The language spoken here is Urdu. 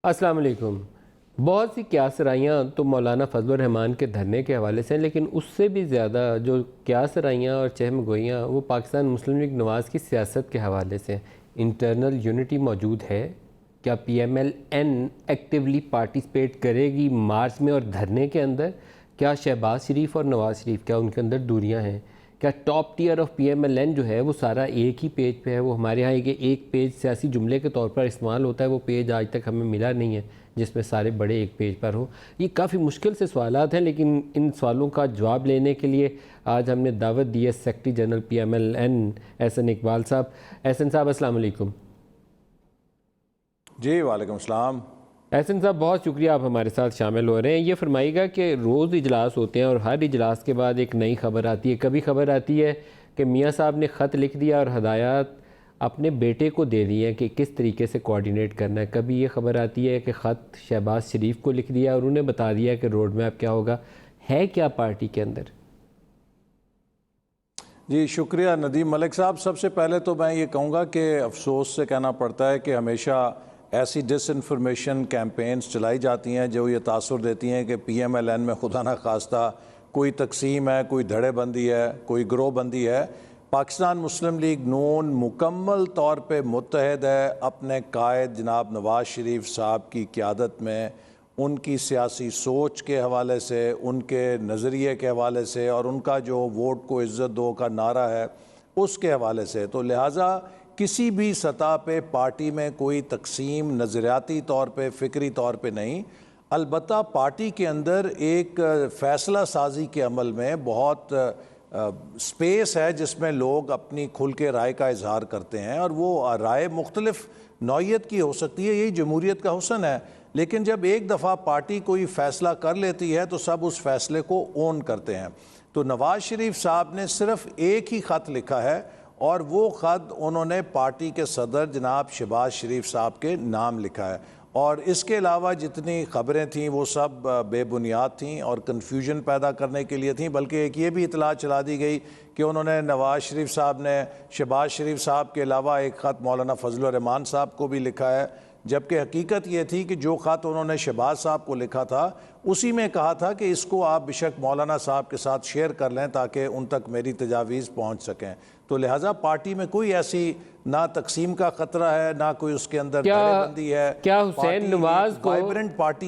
السلام علیکم۔ بہت سی قیاسرائیاں تو مولانا فضل الرحمان کے دھرنے کے حوالے سے ہیں، لیکن اس سے بھی زیادہ جو قیاسرائیاں اور چہم گوئیاں وہ پاکستان مسلم لیگ نواز کی سیاست کے حوالے سے ہیں۔ انٹرنل یونٹی موجود ہے؟ کیا P M L N actually participate کرے گی مارچ میں اور دھرنے کے اندر؟ کیا شہباز شریف اور نواز شریف کیا ان کے اندر دوریاں ہیں؟ کیا top tier of P M L N جو ہے وہ سارا ایک ہی پیج پہ ہے؟ وہ ہمارے ہاں ایک پیج سیاسی جملے کے طور پر استعمال ہوتا ہے، وہ پیج آج تک ہمیں ملا نہیں ہے جس میں سارے بڑے ایک پیج پر ہوں۔ یہ کافی مشکل سے سوالات ہیں، لیکن ان سوالوں کا جواب لینے کے لیے آج ہم نے دعوت دی ہے secretary general P M L N Ahsan Iqbal Sahab. Ahsan صاحب السلام علیکم۔ جی وعلیکم السلام۔ احسن صاحب بہت شکریہ، آپ ہمارے ساتھ شامل ہو رہے ہیں۔ یہ فرمائیے گا کہ روز اجلاس ہوتے ہیں اور ہر اجلاس کے بعد ایک نئی خبر آتی ہے۔ کبھی خبر آتی ہے کہ میاں صاحب نے خط لکھ دیا اور ہدایات اپنے بیٹے کو دے دی ہیں کہ کس طریقے سے کوارڈینیٹ کرنا ہے۔ کبھی یہ خبر آتی ہے کہ خط شہباز شریف کو لکھ دیا اور انہیں بتا دیا کہ روڈ میپ کیا ہوگا۔ ہے کیا پارٹی کے اندر؟ جی شکریہ ندیم ملک صاحب۔ سب سے پہلے تو میں یہ کہوں گا کہ افسوس سے کہنا پڑتا ہے کہ ہمیشہ ایسی ڈس انفارمیشن کیمپینز چلائی جاتی ہیں جو یہ تاثر دیتی ہیں کہ پی ایم ایل این میں خدا نہ خواستہ کوئی تقسیم ہے، کوئی دھڑے بندی ہے، کوئی گروہ بندی ہے۔ پاکستان مسلم لیگ نون مکمل طور پہ متحد ہے اپنے قائد جناب نواز شریف صاحب کی قیادت میں، ان کی سیاسی سوچ کے حوالے سے، ان کے نظریے کے حوالے سے اور ان کا جو ووٹ کو عزت دو کا نعرہ ہے اس کے حوالے سے۔ تو لہٰذا کسی بھی سطح پہ پارٹی میں کوئی تقسیم نظریاتی طور پہ، فکری طور پہ نہیں، البتہ پارٹی کے اندر ایک فیصلہ سازی کے عمل میں بہت سپیس ہے جس میں لوگ اپنی کھل کے رائے کا اظہار کرتے ہیں، اور وہ رائے مختلف نوعیت کی ہو سکتی ہے، یہی جمہوریت کا حسن ہے۔ لیکن جب ایک دفعہ پارٹی کوئی فیصلہ کر لیتی ہے تو سب اس فیصلے کو اون کرتے ہیں۔ تو نواز شریف صاحب نے صرف ایک ہی خط لکھا ہے اور وہ خط انہوں نے پارٹی کے صدر جناب شہباز شریف صاحب کے نام لکھا ہے، اور اس کے علاوہ جتنی خبریں تھیں وہ سب بے بنیاد تھیں اور کنفیوژن پیدا کرنے کے لیے تھیں۔ بلکہ ایک یہ بھی اطلاع چلا دی گئی کہ انہوں نے نواز شریف صاحب نے شہباز شریف صاحب کے علاوہ ایک خط مولانا فضل الرحمان صاحب کو بھی لکھا ہے، جبکہ حقیقت یہ تھی کہ جو خط انہوں نے شہباز صاحب کو لکھا تھا اسی میں کہا تھا کہ اس کو آپ بیشک مولانا صاحب کے ساتھ شیئر کر لیں تاکہ ان تک میری تجاویز پہنچ سکیں۔ تو لہٰذا پارٹی میں کوئی ایسی نہ تقسیم کا خطرہ ہے، نہ کوئی اس کے اندر دھڑے بندی ہے۔ کیا حسین نواز کو وائبرنٹ پارٹی